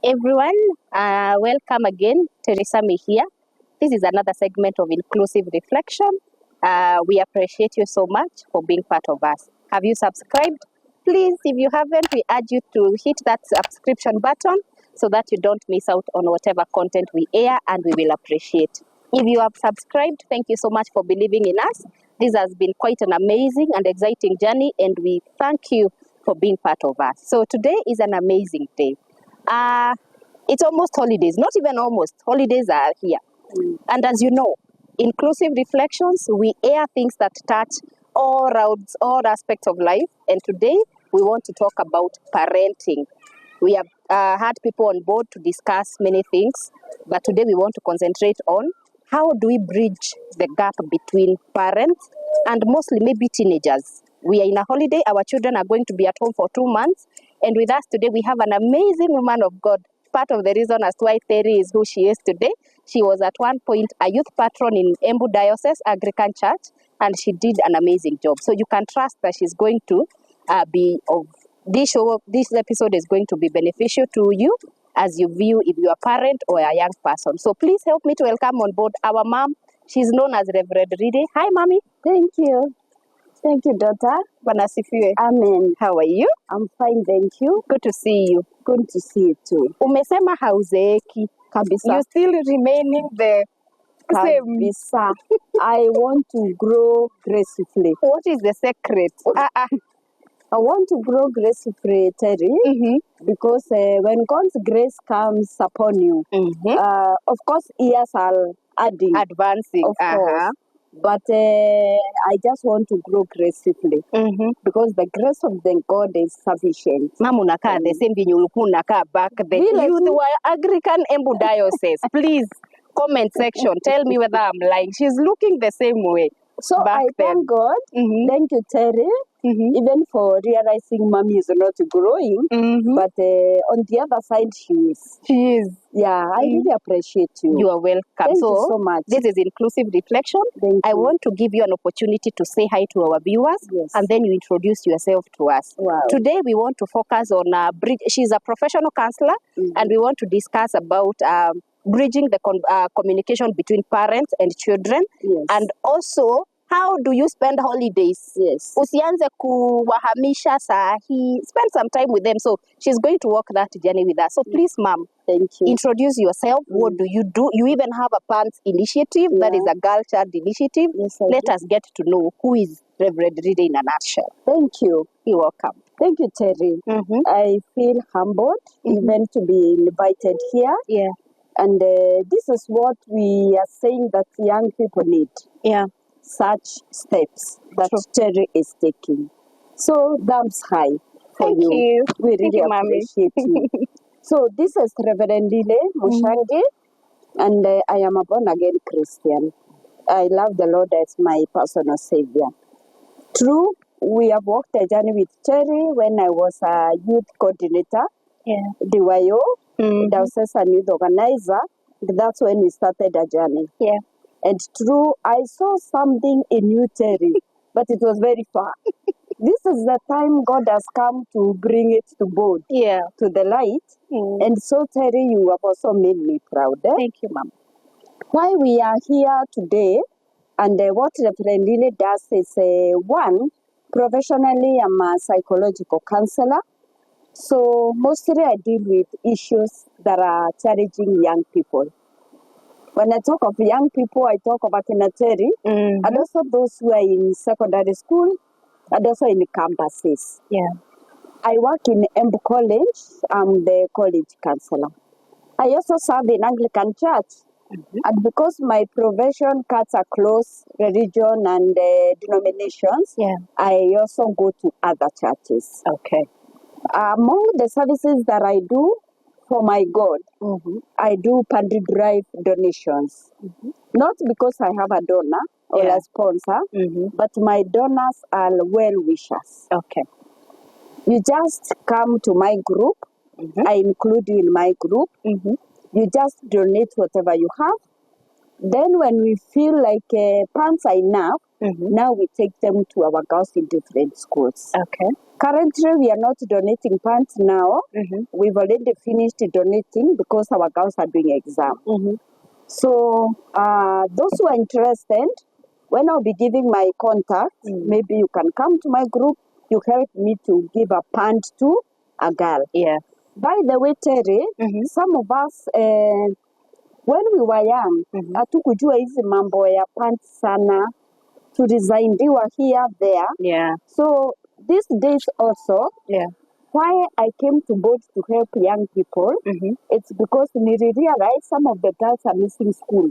everyone. Welcome again. Samy here. This is another segment of Inclusive Reflection. We appreciate you so much for being part of us. Have you subscribed? Please, if you haven't, we urge you to hit that subscription button so that you don't miss out on whatever content we air, and we will appreciate. If you have subscribed, thank you so much for believing in us. This has been quite an amazing and exciting journey, and we thank you for being part of us. So today is an amazing day. It's almost holidays, not even almost. Holidays are here. And as you know, Inclusive Reflections, we air things that touch all rounds, all aspects of life. And today we want to talk about parenting. We have had people on board to discuss many things, but today we want to concentrate on how do we bridge the gap between parents and mostly maybe teenagers. We are in a holiday. Our children are going to be at home for 2 months. And with us today, we have an amazing woman of God. Part of the reason as to why Terry is who she is today. She was at one point a youth patron in Embu Diocese Anglican Church, and she did an amazing job. So you can trust that she's going to be of this show. This episode is going to be beneficial to you as you view if you are a parent or a young person. So please help me to welcome on board our mom. She's known as Reverend Ride. Hi, mommy. Thank you. Thank you, daughter. Banasifiwe. Amen. How are you? I'm fine, thank you. Good to see you. Good to see you too. Umesema hauzeeki. Kabisa. You still remaining the same. Kabisa. I want to grow gracefully. What is the secret? I want to grow gracefully, Terry, because when God's grace comes upon you, of course, years are adding. Advancing. Of course. But I just want to grow gracefully because the grace of the God is sufficient. Mama unakaa the same thing ulikuwa unakaa back then. You were Anglican Embu Diocese. Please, comment section. Tell me whether I'm lying. She's looking the same way. So I thank God. Thank you, Terry. Even for realizing mommy is not growing, but on the other side, she is. She is. Yeah, I really appreciate you. You are welcome. Thank you so much. This is Inclusive Reflection. I want to give you an opportunity to say hi to our viewers, and then you introduce yourself to us. Wow. Today, we want to focus on she's a professional counselor, and we want to discuss about bridging the communication between parents and children, and also how do you spend holidays? Usianze kuwahamisha sahi. Spend some time with them. So she's going to walk that journey with us. So please, ma'am, thank you. Introduce yourself. What do? You even have a parents initiative that is a girl child initiative. Let us get to know who is Reverend Ride in a nutshell. Thank you. You're welcome. Thank you, Terry. I feel humbled even to be invited here. Yeah. And this is what we are saying that young people need. Yeah. Such steps that Terry is taking. So thumbs high for Thank you. We really appreciate you. So this is Reverend Lilly Mushangi, and I am a born-again Christian. I love the Lord as my personal savior. True, we have walked a journey with Terry when I was a youth coordinator, DYO, Diocesan Youth Organizer. That's when we started a journey. Yeah. And true, I saw something in you, Terry, but it was very far. This is the time God has come to bring it to board, to the light. And so, Terry, you have also made me proud. Thank you, Mom. Why we are here today, and what Reverend Lilly does is, one, professionally, I'm a psychological counselor. So mostly I deal with issues that are challenging young people. When I talk of young people, I talk about Terry, and also those who are in secondary school, and also in the campuses. Yeah. I work in Embu College. I'm the college counselor. I also serve in Anglican Church. And because my profession cuts across religion and denominations, I also go to other churches. Okay. Among the services that I do, for my God, I do pantry drive donations. Not because I have a donor or a sponsor, but my donors are well-wishers. Okay. You just come to my group. I include you in my group. You just donate whatever you have. Then when we feel like funds are enough, now we take them to our girls in different schools. Okay. Currently, we are not donating pants now. We've already finished donating because our girls are doing exam. So those who are interested, when I'll be giving my contact, maybe you can come to my group. You help me to give a pant to a girl. Yeah. By the way, Terry, some of us, when we were young, hatukujua hizi mambo ya pants sana. Tulizaindiwa here, there. Yeah. So these days also, why I came to board to help young people, it's because we realize some of the girls are missing school.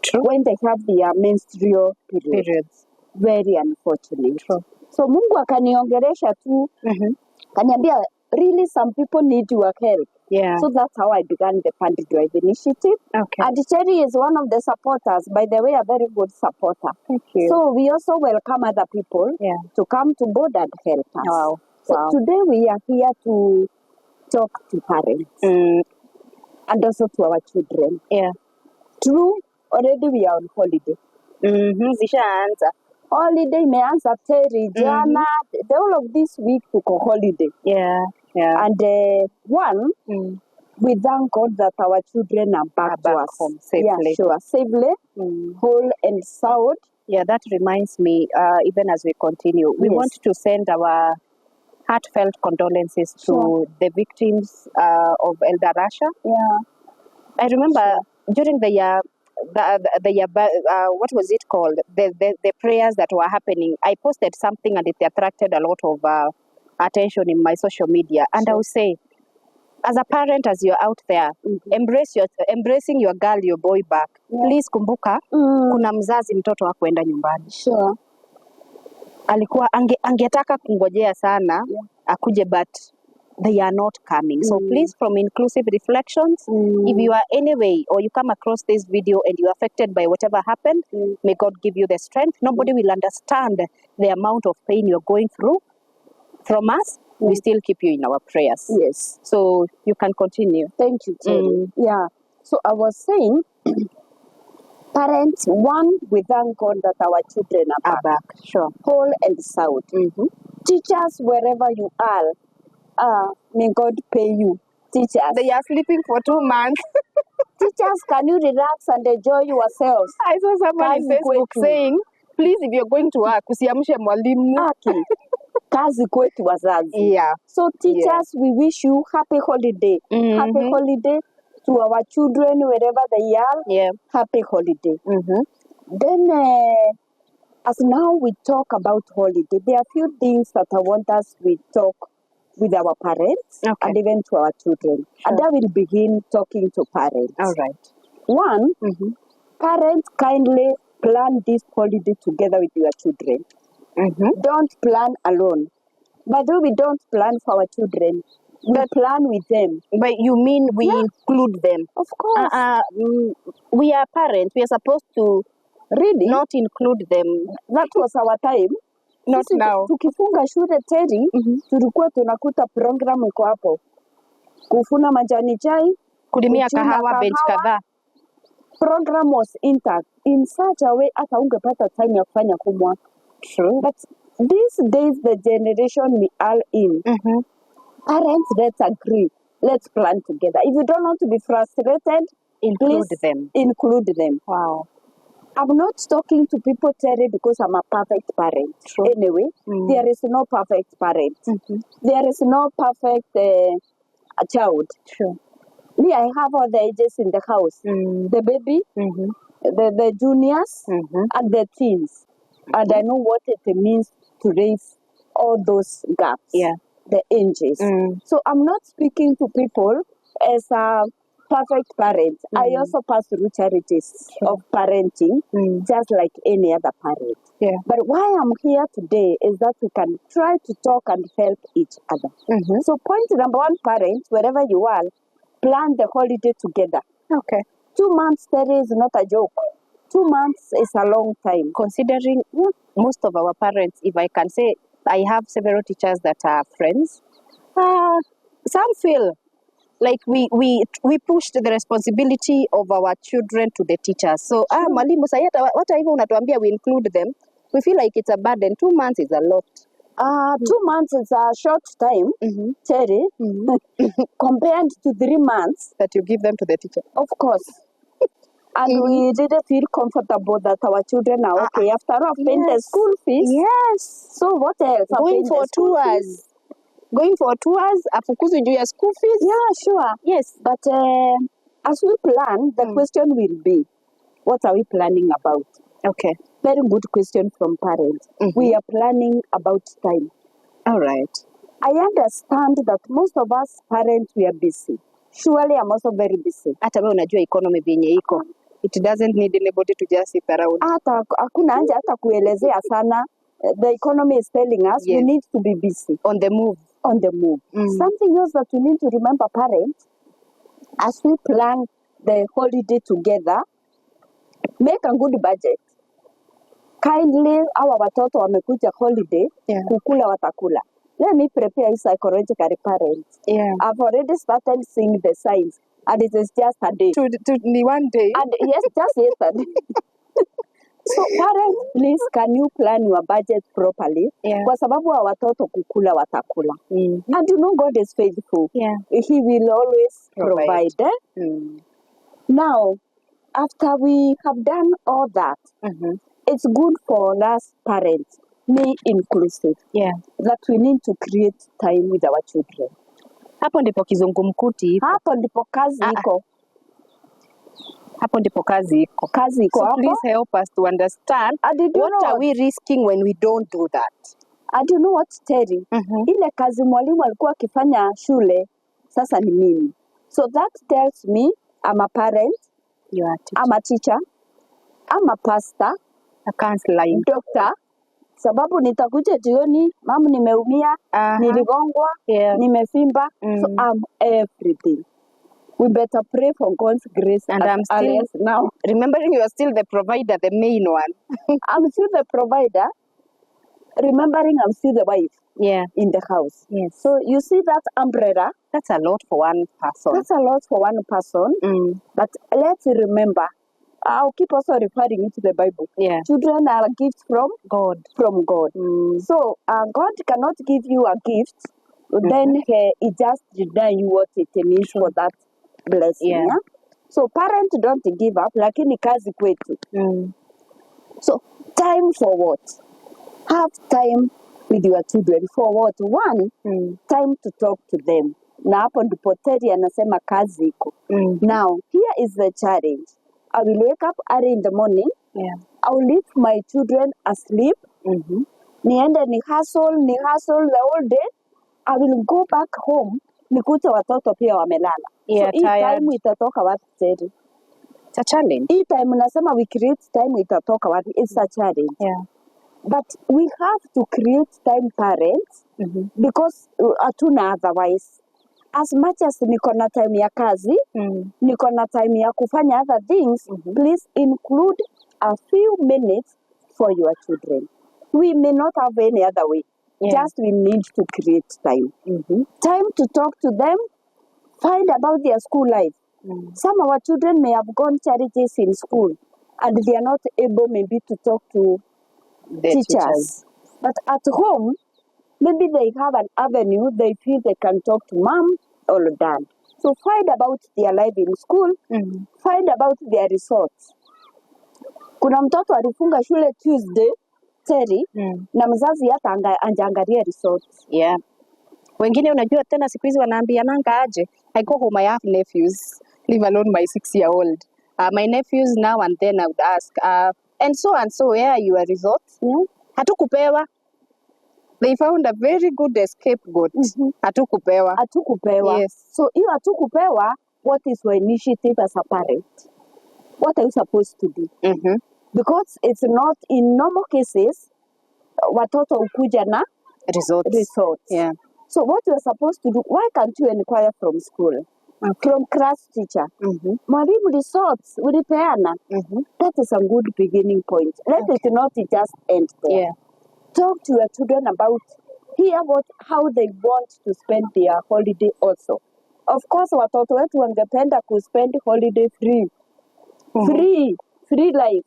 True. When they have their menstrual periods. Very unfortunate. True. So Mungu akaniongeresha tu, kaniambia, really some people need your help. Yeah. So that's how I began the Pant Drive initiative. Okay. And Cherry is one of the supporters, by the way, a very good supporter. Thank you. So we also welcome other people to come to board and help us. Wow. So today we are here to talk to parents and also to our children. Yeah. True, already we are on holiday. Zishaanza. Holiday imeanza Terry, jana, the whole of this week tuko holiday. Yeah. Yeah. And we thank God that our children are back to us. Home safely. Yeah, sure. Safely, whole and sound. Yeah, that reminds me, even as we continue, we want to send our heartfelt condolences to the victims of Elder Rasha. Yeah. I remember during the year, what was it called? The prayers that were happening. I posted something and it attracted a lot of attention in my social media. And I would say, as a parent, as you're out there, embracing your girl, your boy back. Please kumbuka, kuna mzazi mtoto hakuenda nyumbani. Sure. Alikuwa angetaka kungojea sana akuje, but they are not coming. So please, from Inclusive Reflections, if you are anyway, or you come across this video and you're affected by whatever happened, may God give you the strength. Nobody will understand the amount of pain you're going through. From us, we still keep you in our prayers. Yes. So you can continue. Thank you, Terry. Yeah. So I was saying, parents, one, we thank God that our children are back. Sure. Whole and sound. Teachers, wherever you are, may God pay you. Teachers. They are sleeping for 2 months. Teachers, can you relax and enjoy yourselves? I saw someone on Facebook saying, please, if you're going to work, usiamshe mwalimu. Kazi kwetu wazazi. Yeah. So teachers, we wish you happy holiday. Happy holiday to our children, wherever they are. Yeah. Happy holiday. Then, as now we talk about holiday, there are few things that I want us to talk with our parents and even to our children. And I will begin talking to parents. All right. One, parents, kindly plan this holiday together with your children. Don't plan alone. But though we don't plan for our children, we plan with them. But you mean we include them? Of course. We are parents. We are supposed to really not include them. That was our time. Not Sisi now. Tukifunga shule Terry, tulikuwa tunakuta program iko hapo. Kufuna majani chai, kulimia kahawa, bench kadhaa. Program was intact in such a way hata ungepata time ya kufanya homework. True. But these days, the generation we are in, parents, let's agree. Let's plan together. If you don't want to be frustrated, include them. Include them. Wow. I'm not talking to people, Terry, because I'm a perfect parent. True. Anyway, there is no perfect parent. There is no perfect child. True. Me, I have all the ages in the house. The baby, the juniors, and the teens. And I know what it means to raise all those gaps, the ages. So I'm not speaking to people as a perfect parent. I also pass through charities of parenting, just like any other parent. Yeah. But why I'm here today is that we can try to talk and help each other. So point number one, parents, wherever you are, plan the holiday together. Okay. 2 months, there is not a joke. 2 months is a long time. Considering most of our parents, if I can say, I have several teachers that are friends. Some feel like we pushed the responsibility of our children to the teachers. So, mwalimu sayeta, what even unatuambia we include them, we feel like it's a burden. 2 months is a lot. 2 months is a short time, Terry, compared to 3 months. That you give them to the teacher. Of course. And we didn't feel comfortable that our children are okay. After all, I've paid the school fees. Yes. So what else? I've Going paid for the school tours. fees. Going for tours, afukuzwe juu ya school fees. Yeah, sure. Yes. But as we plan, the question will be, what are we planning about? Okay. Very good question from parents. We are planning about time. All right. I understand that most of us parents, we are busy. Surely I'm also very busy. Hata wewe unajua economy venye iko. It doesn't need anybody to just sit around. Hata hakuna haja hata kuelezea sana. The economy is telling us we need to be busy. On the move. On the move. Something else that we need to remember, parents, as we plan the holiday together, make a good budget. Kindly, our watoto wamekuja holiday, kukula watakula. Let me prepare you psychologically, parents. Yeah. I've already started seeing the signs, and it is just a day. To one day. And yes, just yesterday. So parents, please, can you plan your budget properly? Yeah. Kwa sababu wa watoto kukula watakula. And you know God is faithful. Yeah. He will always provide. Now, after we have done all that, it's good for us parents, me inclusive, that we need to create time with our children. Hapo ndipo kizungumkuti. Hapo ndipo kazi iko. Hapo ndipo kazi iko. Kazi iko so hapo. Please help us to understand what are we risking when we don't do that. And you know what, Terry? Ile kazi mwalimu alikuwa akifanya shule, sasa ni mimi. So that tells me I'm a parent, you are a teacher. I'm a teacher, I'm a pastor, a counselor, doctor. Sababu nitakuja jioni, mama nimeumia, niligongwa, nimefimba, so I'm everything. We better pray for God's grace. And I'm still now. Remembering you are still the provider, the main one. I'm still the provider. Remembering I'm still the wife. In the house. Yes. So you see that umbrella? That's a lot for one person. That's a lot for one person. But let's remember, I'll keep also referring to the Bible. Children are a gift from God. From God. So God cannot give you a gift, then He just deny you what it means for that blessing. So parents don't give up, lakini kazi kwetu. So time for what? Have time with your children for what? One, time to talk to them. Na hapo ndipo Terry anasema kazi iko. Now, here is the challenge. I will wake up early in the morning. I will leave my children asleep. Niende ni hustle the whole day. I will go back home. Nikute watoto pia wamelala. So hii time itatoka wapi, Terry? It's a challenge. Hii time nasema we create time itatoka wapi? It's a challenge. But we have to create time, parents, because hatuna otherwise. As much as niko na time ya kazi, niko na time ya kufanya other things, please include a few minutes for your children. We may not have any other way. Just we need to create time. Time to talk to them, find about their school life. Some of our children may have gone charities in school, and they are not able maybe to talk to the teachers. But at home, maybe they have an avenue, they feel they can talk to mom or dad. So find about their life in school, find about their resorts. Kuna mtoto alifunga shule Tuesday, Terry, na mzazi hata anjaangalia resorts. Wengine unajua tena siku hizi wanaambiananga aje. I go home, I have nephews, leave alone my 6-year-old. My nephews now and then I would ask, and so, where are your resorts? Hatukupewa. They found a very good scapegoat. Hatukupewa. Yes. So you hatukupewa, what is your initiative as a parent? What are you supposed to do? Because it's not, in normal cases, watoto ukuja na resorts. So what you are supposed to do, why can't you inquire from school? From class teacher. Mwalimu resorts, ulipeana. That is a good beginning point. Let it not just end there. Talk to your children about, hear how they want to spend their holiday also. Of course, watoto wetu wangependa spend holiday free. Free life.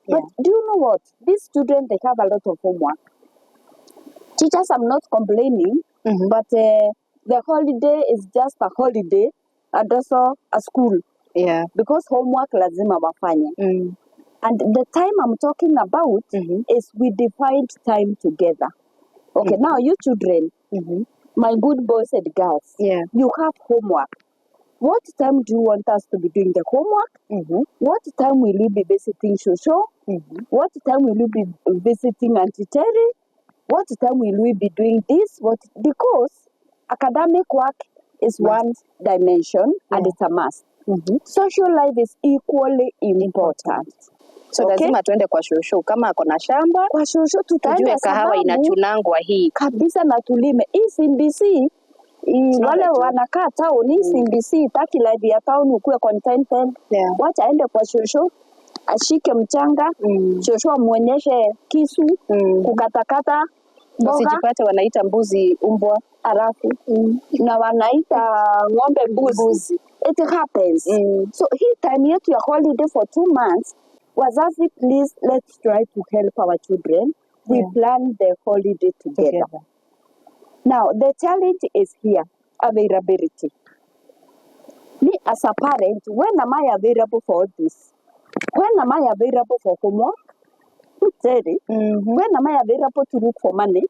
But do you know what? These students, they have a lot of homework. Teachers, I'm not complaining, but the holiday is just a holiday and also a school. Yeah. Because homework lazima wafanye. And the time I'm talking about is we defined time together. Okay, now you children, my good boys and girls, you have homework. What time do you want us to be doing the homework? What time will you be visiting Shosho? What time will you be visiting Auntie Terry? What time will we be doing this? Because academic work is one dimension and it's a must. Social life is equally important. So lazima tuende kwa shosho kama ako na shamba. Kwa shosho tutaenda kahawa inachunangwa hii. Kabisa na tulime. Hii CBC wale wanakaa town, hii CBC taki live ya town ukue contented. Wacha aende kwa shosho ashike mchanga, shosho amuonyeshe kisu, kukatakata mboga. Usijipate wanaita mbuzi umbwa alafu na wanaita ng'ombe mbuzi. It happens. So hii time yetu ya holiday for 2 months, wazazi, please let's try to help our children. We plan the holiday together. Now the challenge is here, availability. Me as a parent, when am I available for this? When am I available for homework? When am I available to look for money?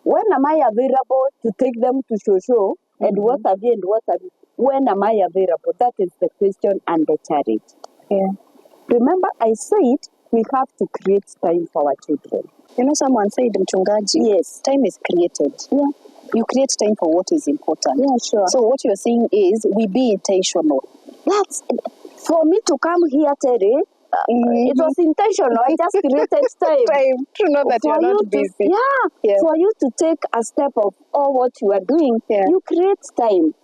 When am I available to take them to show and what have you and what have you? When am I available? That is the question and the challenge. Remember, I said we have to create time for our children. You know, someone said, Mchungaji, yes, time is created. You create time for what is important. Sure. So what you're saying is we be intentional. That's for me to come here, Terry. It was intentional. I just created time to know that you're not busy. For you to take a step of all what you are doing, you create time.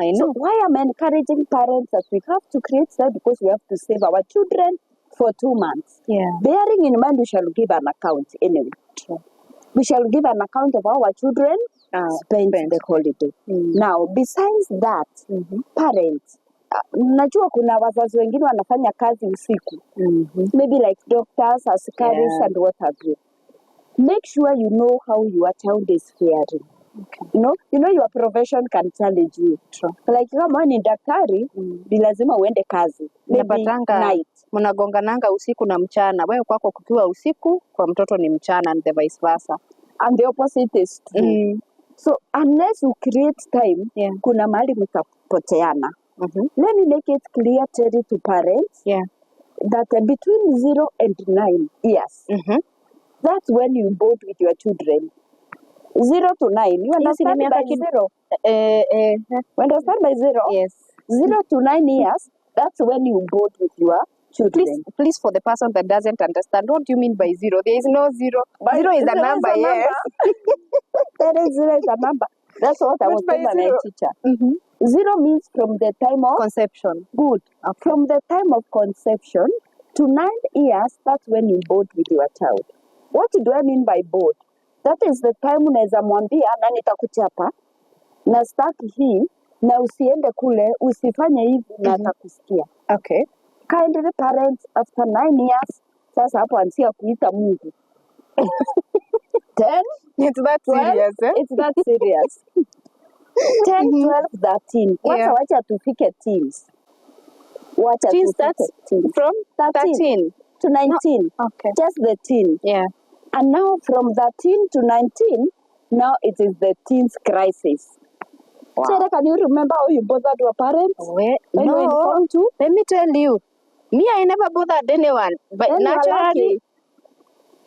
I know. So why I'm encouraging parents that we have to create time because we have to save our children for 2 months. Bearing in mind, we shall give an account anyway. We shall give an account of our children spend the holiday. Now, besides that, parents, najua kuna wazazi wengine wanafanya kazi usiku. Maybe like doctors, askaris, and what have you. Make sure you know how your child is faring. You know your profession can challenge you. Like kama ni daktari, ni lazima uende kazi. Maybe night. Mnagongananga usiku na mchana. Wewe kwako kukiwa usiku, kwa mtoto ni mchana and the vice versa. And the opposite is true. So unless you create time, kuna mahali mtapoteana. Let me make it clear, Terry, to parents that between 0 and 9 years, that's when you bond with your children. 0 to 9. You understand by 0? You understand by 0? Yes. 0 to 9 years, that's when you bond with your children. Please, for the person that doesn't understand, what do you mean by 0? There is no 0. 0 is a number, yes. There is 0 is a number. That's what I was told by my teacher. 0 means from the time of conception. Good. From the time of conception to 9 years, that's when you bond with your child. What do I mean by bond? That is the time unaweza mwambia na nitakuchapa na staki hii na usiende kule usifanye hivi na atakusikia. Okay. Kindly parents after 9 years sasa hapo ansia kuita Mungu. 10 it's that 12, serious, It's that serious. 10, 12, 13. Wacha tufike teens. Wacha tufike teens. From 13 to 19. No. Okay. Just the teen. And now from 13 to 19, now it is the teens crisis. Wow. Sarah, can you remember how you bothered your parents? No. Let me tell you. Me, I never bothered anyone. But naturally,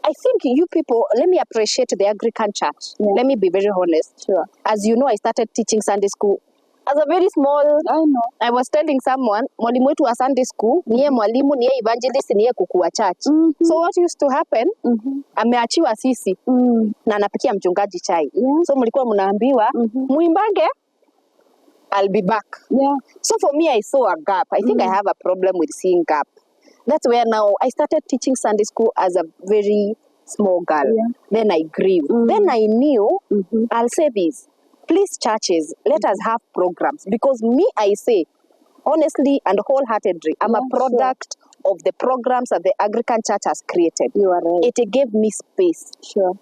I think you people, let me appreciate the Anglican church. Let me be very honest. Sure. As you know, I started teaching Sunday school as a very small. I know. I was telling someone, mwalimu wetu wa Sunday school, niye mwalimu, niye evangelist, niye kuku wa church. So what used to happen, ameachiwa sisi, na anapikia mchungaji chai. So mlikuwa mnaambiwa, muimbage, I'll be back. So for me, I saw a gap. I think I have a problem with seeing gap. That's where now I started teaching Sunday school as a very small girl. Then I grew. Then I knew, I'll say this, please churches, let us have programs. Because me, I say, honestly and wholeheartedly, I'm a product of the programs that the Anglican church has created. You are right. It gave me space. Sure.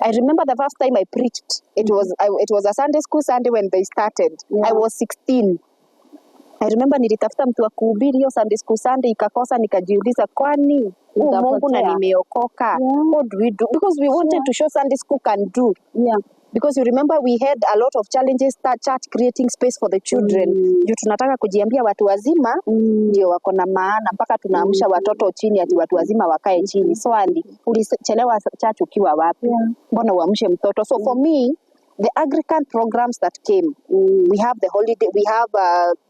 I remember the first time I preached. It was a Sunday school Sunday when they started. I was 16. I remember nilitafuta mtu wa kuhubiri hiyo Sunday school Sunday ikakosa, nikajiuliza kwani Mungu na nimeokoka. What do we do? Because we wanted to show Sunday school can do. Because you remember we had a lot of challenges, church creating space for the children. Juu tunataka kujiambia watu wazima ndio wako na maana, mpaka tunaamsha watoto chini ati watu wazima wakae chini. Swali, ulichelewa church ukiwa wapi? Mbona uamshe mtoto? So for me, the Anglican programs that came, we have the holiday, we have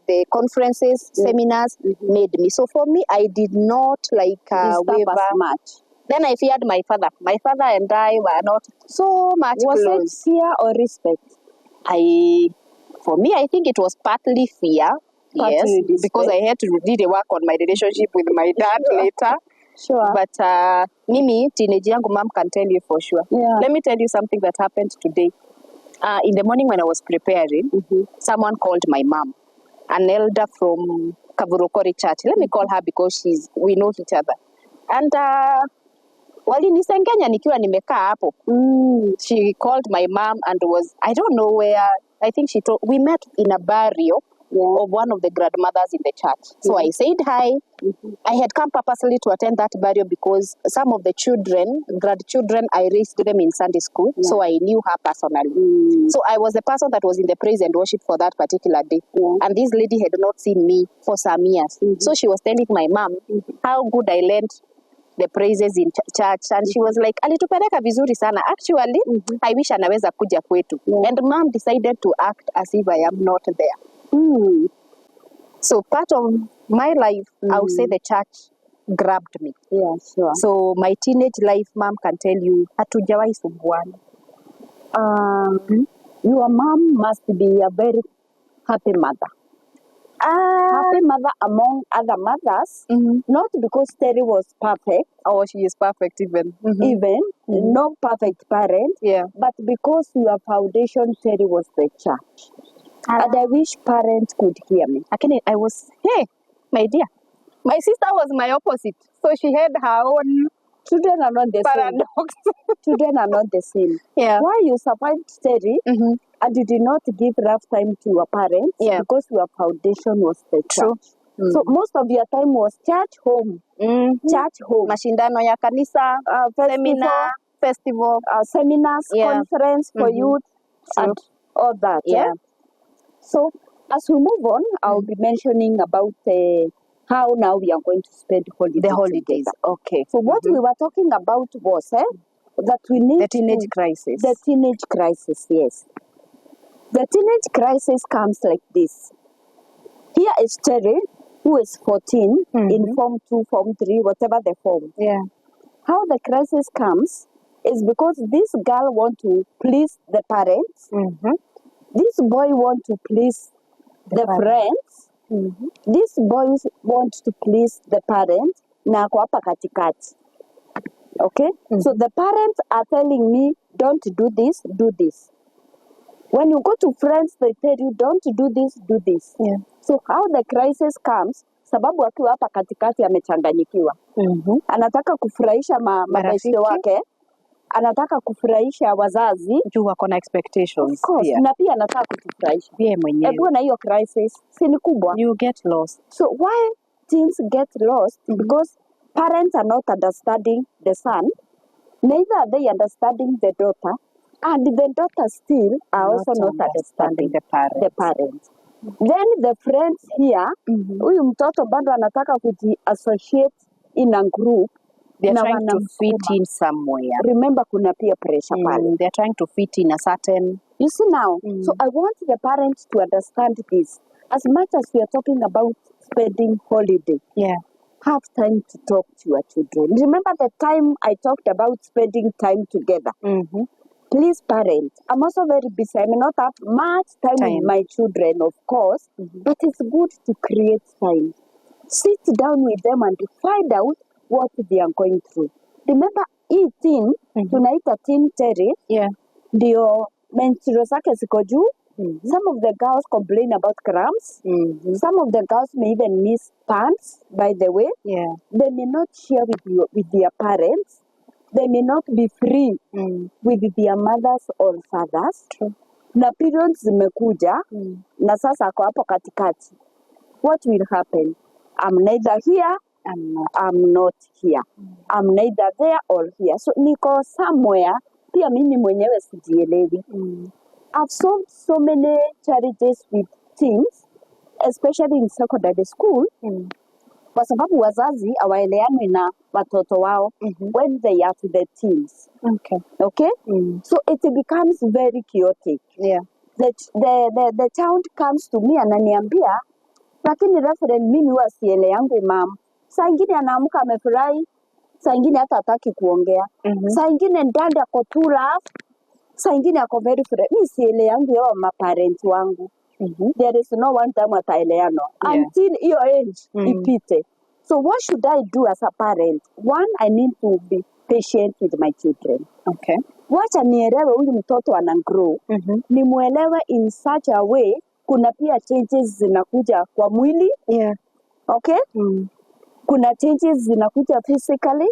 the conferences, seminars made me. So for me, I did not like waver much. Then I feared my father. My father and I were not so much close. Was it fear or respect? For me, I think it was partly fear. Partly yes, because I had to really work on my relationship with my dad later. Sure. But Mimi, teenage young mom can tell you for sure. Let me tell you something that happened today. In the morning when I was preparing, someone called my mom, an elder from Kavurokori Church. Let me call her because we know each other. And walinisengenya nikiwa nimekaa hapo. She called my mom and I don't know where, I think we met in a burial of one of the grandmothers in the church. So I said hi. I had come purposely to attend that burial because some of the grandchildren, I raised them in Sunday school. So I knew her personally. So I was the person that was in the praise and worship for that particular day. And this lady had not seen me for some years. So she was telling my mom how good I learned the praises in church, and she was like, alitupeleka vizuri sana. Actually, I wish anaweza kuja kwetu. And mom decided to act as if I am not there. So part of my life, I would say the church grabbed me. Yeah, sure. So my teenage life, mom can tell you, hatujawahi sumbuana. Your mom must be a very happy mother. Happy mother among other mothers, not because Terry was perfect. Oh, she is perfect even. No perfect parent, but because your foundation, Terry, was the church. And I wish parents could hear me. Hey, my dear, my sister was my opposite. So she had her own children are not the paradox. Same. Children are not the same. Why you survived Terry and you did not give rough time to your parents because your foundation was the church. So most of your time was church home. Church home. Mashindano ya kanisa, seminar, festival, seminars, conference for youth, and all that. So as we move on, I'll be mentioning about how now we are going to spend holidays. The holidays. Okay. So what we were talking about was that we need the teenage crisis. The teenage crisis, yes. The teenage crisis comes like this. Here is Terry, who is 14, in Form 2, Form 3, whatever the form. How the crisis comes is because this girl wants to please the parents. This boy wants to please the friends. These boys want to please the parents. Na ako hapa katikati. Okay? So the parents are telling me, don't do this, do this. When you go to friends, they tell you, don't do this, do this. So how the crisis comes, sababu akiwa hapa katikati amechanganyikiwa. Anataka kufurahisha mabeste wake. Anataka kufurahisha wazazi. Juu wako na expectations. Of course. Na pia anataka kutufurahisha. Mwenyewe. Ebu na hiyo crisis, si ni kubwa. You get lost. So why teens get lost? Because parents are not understanding the son. Neither are they understanding the daughter. And the daughter still are also not understanding the parents. Then the friends here, huyu mtoto bado anataka kuji-associate in a group. They're trying to fit in somewhere. Remember, kuna peer pressure. They're trying to fit in a certain... You see now, so I want the parents to understand this. As much as we are talking about spending holiday, have time to talk to your children. Remember the time I talked about spending time together? Please, parents, I'm also very busy. I may not have much time with my children, of course, but it's good to create time. Sit down with them and find out what they are going through. Remember, teen, tunaita teen Terry, ndio menstrual zake ziko juu. Some of the girls complain about cramps. Some of the girls may even miss pants, by the way. They may not share with their parents. they may not be free with their mothers or fathers. True. Na periods zimekuja na sasa ako hapo katikati. What will happen? I'm neither here, I'm not here. I'm neither there or here. So niko somewhere, pia mimi mwenyewe sijielewi. I've solved so many challenges with teens, especially in secondary school, kwa sababu wazazi hawaeleani na watoto wao when they are to the teens. Okay? So it becomes very chaotic. Yeah. The child comes to me ananiambia, lakini referent mimi huwa siele yangu mama. Saa ingine anaamka amefurahi, saa ingine hata hataki kuongea. Saa ingine ndani ako too rough, saa ingine ako very fresh. Mimi siele yangu ya maparent wangu. There is no one time ataeleano until your age ipite. So what should I do as a parent? One, I need to be patient with my children. Okay. Wacha nielewe huyu mtoto ana grow. Nimuelewe in such a way, kuna pia changes zinakuja kwa mwili. Yeah. Okay? Kuna changes zinakuja physically.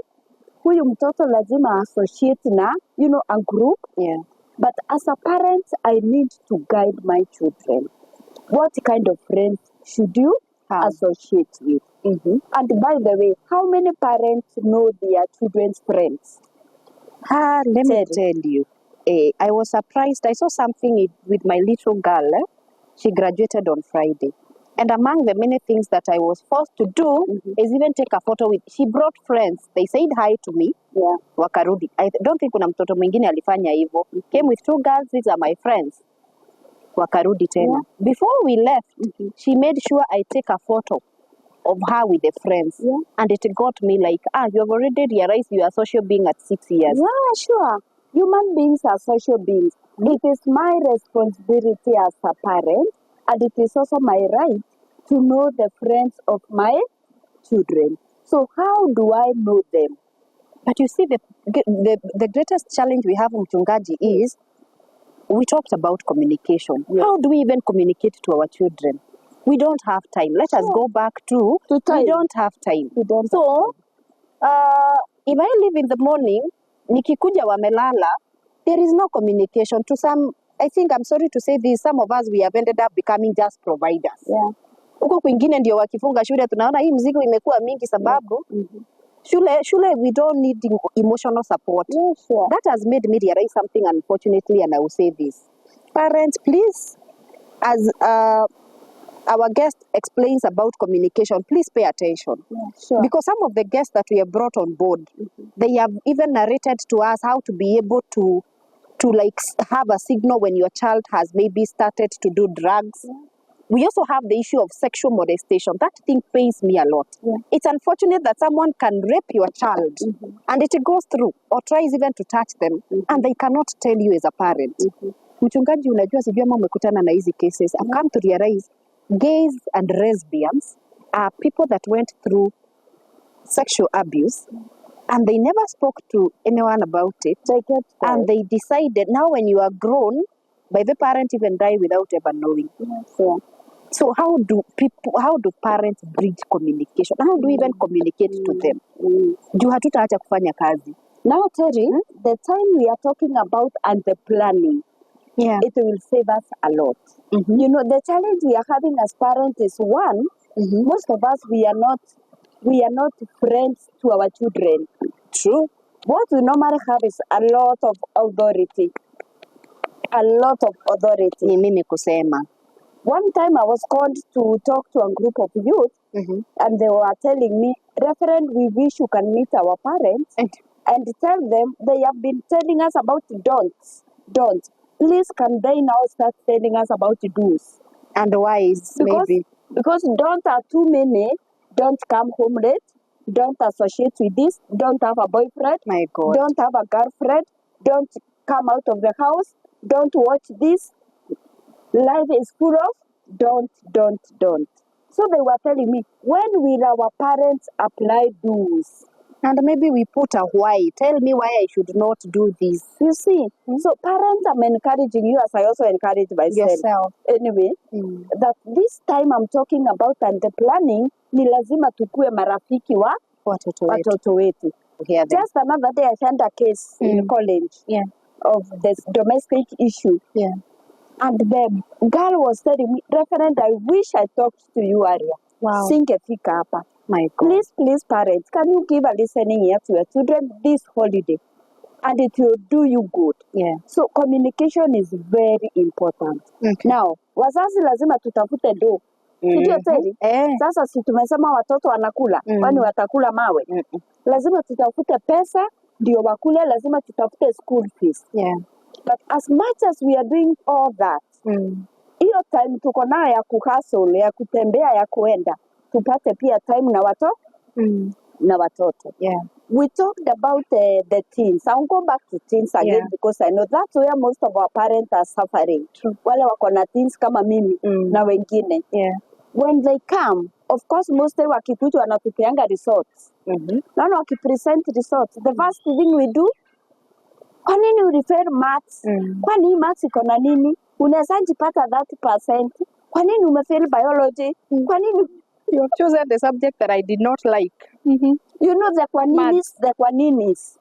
Huyu mtoto lazima associate na, a group. Yeah. But as a parent, I need to guide my children. What kind of friends should you associate with? And by the way, how many parents know their children's friends? Let me tell you. I was surprised. I saw something with my little girl. She graduated on Friday. And among the many things that I was forced to do is even take a photo with. She brought friends. They said hi to me. Yeah. Wakarudi. I don't think kuna mtoto mwingine alifanya hivyo. Came with 2 girls. These are my friends. Wakarudi tena. Yeah. Before we left, she made sure I take a photo of her with the friends. Yeah. And it got me like, you have already realized you are a social being at 6 years. Yeah, sure. Human beings are social beings. It is my responsibility as a parent, and it is also my right to know the friends of my children. So how do I know them? But you see, the greatest challenge we have, Mchungaji, is we talked about communication. Yeah. How do we even communicate to our children? We don't have time. Let us go back to time. We don't have time. So, if I leave in the morning, nikikuja wamelala, there is no communication. To some, I think, I'm sorry to say this, some of us, we have ended up becoming just providers. Yeah. Huko kwingine ndio wakifunga shule, tunaona hii mzigo imekuwa mingi sababu shule we don't need emotional support. Yeah, sure. That has made me realize something, unfortunately, and I will say this. Parents, please, as our guest explains about communication, please pay attention. Yeah, sure. Because some of the guests that we have brought on board, they have even narrated to us how to be able to like have a signal when your child has maybe started to do drugs. Yeah. We also have the issue of sexual molestation. That thing pains me a lot. Yeah. It's unfortunate that someone can rape your child and it goes through or tries even to touch them and they cannot tell you as a parent. Mchungaji, unajua sijui ama umekutana na hizi cases. I've come to realize gays and lesbians are people that went through sexual abuse and they never spoke to anyone about it. And they decided, now when you are grown, by the parent even die without ever knowing. Yes, yeah. So how do parents bridge communication? How do we even communicate to them? Juu hatutaacha kufanya kazi. Now, Terry, the time we are talking about and the planning, it will save us a lot. You know, the challenge we are having as parents is one, most of us, we are not friends to our children. True. What we normally have is a lot of authority. A lot of authority. Ni mimi kusema. One time I was called to talk to a group of youth and they were telling me, Reverend, we wish you can meet our parents and tell them they have been telling us about don'ts. Please can they now start telling us about do's? And whys, maybe? Because don't are too many. Don't come home late. Don't associate with this. Don't have a boyfriend. My God. Don't have a girlfriend. Don't come out of the house. Don't watch this. Life is full of don't. So they were telling me, when will our parents apply do's? And maybe we put a why. Tell me why I should not do this. You see, so parents, I'm encouraging you as I also encourage myself. Yourself. Anyway, that this time I'm talking about and the planning, ni lazima tukue marafiki wa watoto wetu. to hear them. Just another day, I found a case in college Yeah. of this domestic issue. Yeah. And the girl was telling me, Reverend, I wish I talked to you earlier. Wow. Singefika hapa. My God. Please, parents, can you give a listening ear to your children this holiday? And it will do you good. Yeah. So communication is very important. Okay. Now, wazazi lazima tutafute do. Ndio teli. Sasa si tumesema watoto wanakula, kwani watakula mawe? Lazima tutafute pesa ndio wakule, lazima tutafute school fees. Yeah. But as much as we are doing all that, hiyo time tuko nayo ya kuhustle, ya kutembea, ya kuenda, tupate pia time na watoto. Yeah. We talked about the teens. I'll go back to teens again because I know that's where most of our parents are suffering. True. Wale wako na teens kama mimi na wengine. Yeah. When they come, of course, mostly wakikuja wanatupeanga results. Naona wakipresent results. The first thing we do, kwa nini urefer maths? Kwani maths iko na nini? Unaweza jipata 30%. Kwa nini umefail biology? Kwa nini you have chosen the subject that I did not like? You know the kwaninis,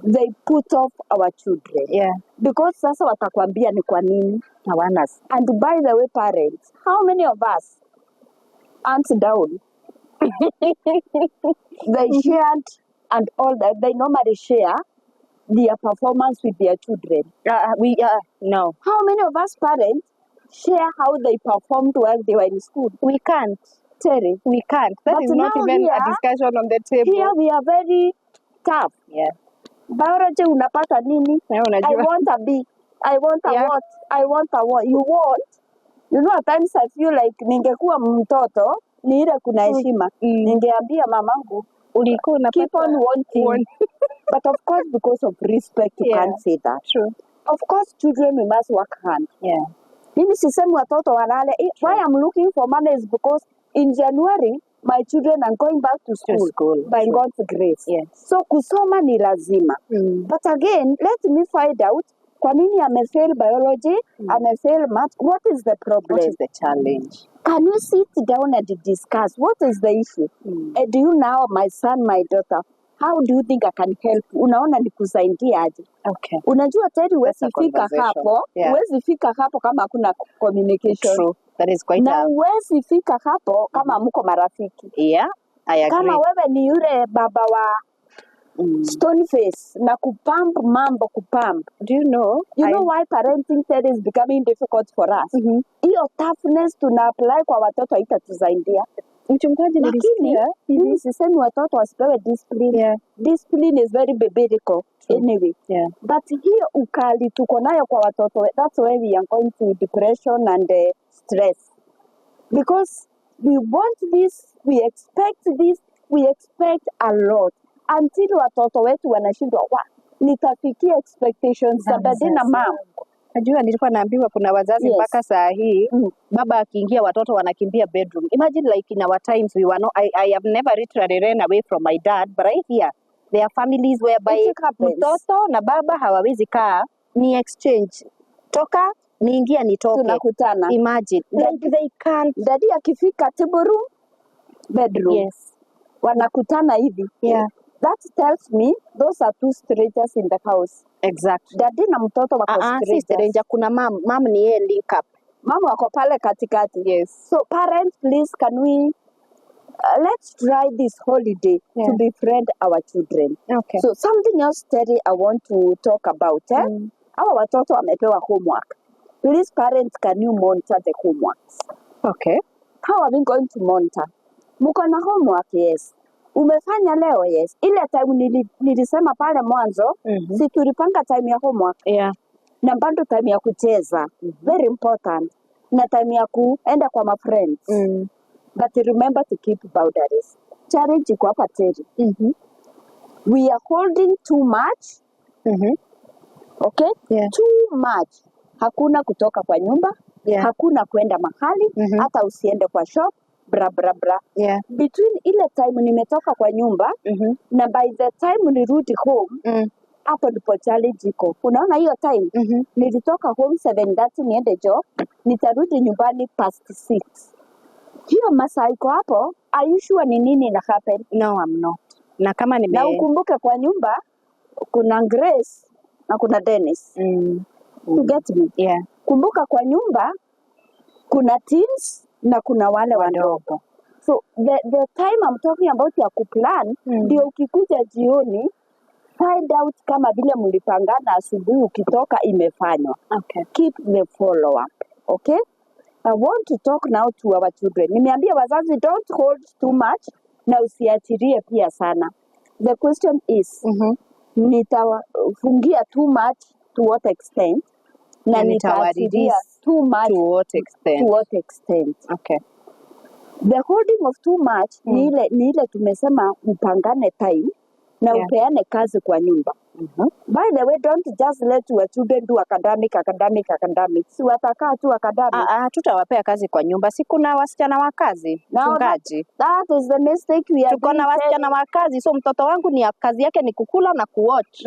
they put off our children. Yeah. Because sasa watakwambia ni kwa nini. And by the way, parents, how many of us, hands down, they shared and all that, they normally share their performance with their children. No. How many of us parents share how they performed while they were in school? We can't. Terry, we can't. That but is not even here, a discussion on the table. Here we are very tough. Yeah. Biology unapata nini? I want a B. I want a what? I want a what? You want? You know, at times I feel like ningekuwa mtoto, ni ile kuna heshima. Ningeambia mamangu, keep on wanting. But of course, because of respect, you can't say that. True. Of course, children, we must work hard. Yeah. Mimi sisemi watoto walale. Why I'm looking for money is because in January, my children are going back to school by God's grace. Yes. So kusoma ni lazima. But again, let me find out kwa nini amefail biology, amefail math. What is the problem? What is the challenge? Can you sit down and discuss what is the issue? And do you now, my son, my daughter, how do you think I can help? Unaona nikusaidia aje? Okay. Unajua tayari huwezi fika hapo, huwezi fika hapo kama hakuna communication. True. That is quite na huwezi fika hapo kama mko marafiki. Yeah, I agree. Kama wewe ni yule baba wa stone face na kupamp mambo kupamp. Do you know? You know why parenting is becoming difficult for us? Hiyo toughness tuna apply kwa watoto haitatusaidia. Mchungaji nilisikia mimi sisemi watoto wasipewe discipline. Discipline is very biblical anyway. But hiyo ukali tuko nayo kwa watoto, that's why we are going to depression and stress. Because we want this, we expect a lot. Until watoto wetu wanashindwa, nitafikia expectations za dada na mama. Najua nilikuwa naambiwa kuna wazazi mpaka saa hii baba akiingia watoto wanakimbia bedroom. Imagine like in our times we were not, I have never literally ran away from my dad, but right here there are families whereby mtoto na baba hawawezi kaa, ni exchange. Toka niingia nitoke. Tunakutana. Imagine. Like they can't. Daddy akifika table room, bedroom. Yes. Wanakutana hivi. Yeah. That tells me those are two strangers in the house. Exactly. Daddy na mtoto wako strangers. Stranger, kuna mom ni yeye link up. Mama wako pale katikati. Yes. So parents, please can we let's try this holiday to befriend our children. Okay. So something else, Terry, I want to talk about. Hawa watoto wamepewa homework. Please parents, can you monitor the homeworks? Okay. How are we going to monitor? Muko na homework, yes. Umefanya leo, yes. Ile time nilisema pale mwanzo, si tulipanga time ya homework. Yeah. Na bado time ya kucheza. Very important. Na time ya kuenda kwa my friends. But remember to keep boundaries. Challenge iko hapa Terry. We are holding too much. Okay? Yeah. Too much. Hakuna kutoka kwa nyumba. Hakuna kwenda mahali. Hata usiende kwa shop. Bra bra bra. Yeah. Between ile time nimetoka kwa nyumba na by the time nirudi home hapo ndipo challenge iko. Unaona hiyo time nilitoka home 7:30 niende job, nitarudi nyumbani past 6. Hiyo masaa iko hapo, are you sure ni nini ina happen? No, I'm not. Na kama Na ukumbuke kwa nyumba kuna Grace na kuna Dennis. You get me? Yeah. Kumbuka kwa nyumba kuna teens na kuna wale wadogo. So the time I'm talking about ya kuplan ndio ukikuja jioni find out kama vile mlipangana asubuhi ukitoka imefanywa. Okay. Keep the follow up. Okay? I want to talk now to our children. Nimeambia wazazi don't hold too much na usiachirie pia sana. The question is nitafungia too much to what extent na nitaachiria too much to what extent? To what extent? Okay. The holding of too much ni ile tumesema mpangane time na upeane kazi kwa nyumba. By the way, don't just let your children do academic. Si watakaa tu academic. Tutawapea kazi kwa nyumba. Si kuna wasichana wa kazi, mchungaji. That is the mistake we are doing. Tuko na wasichana wa kazi. So mtoto wangu ni kazi yake ni kukula na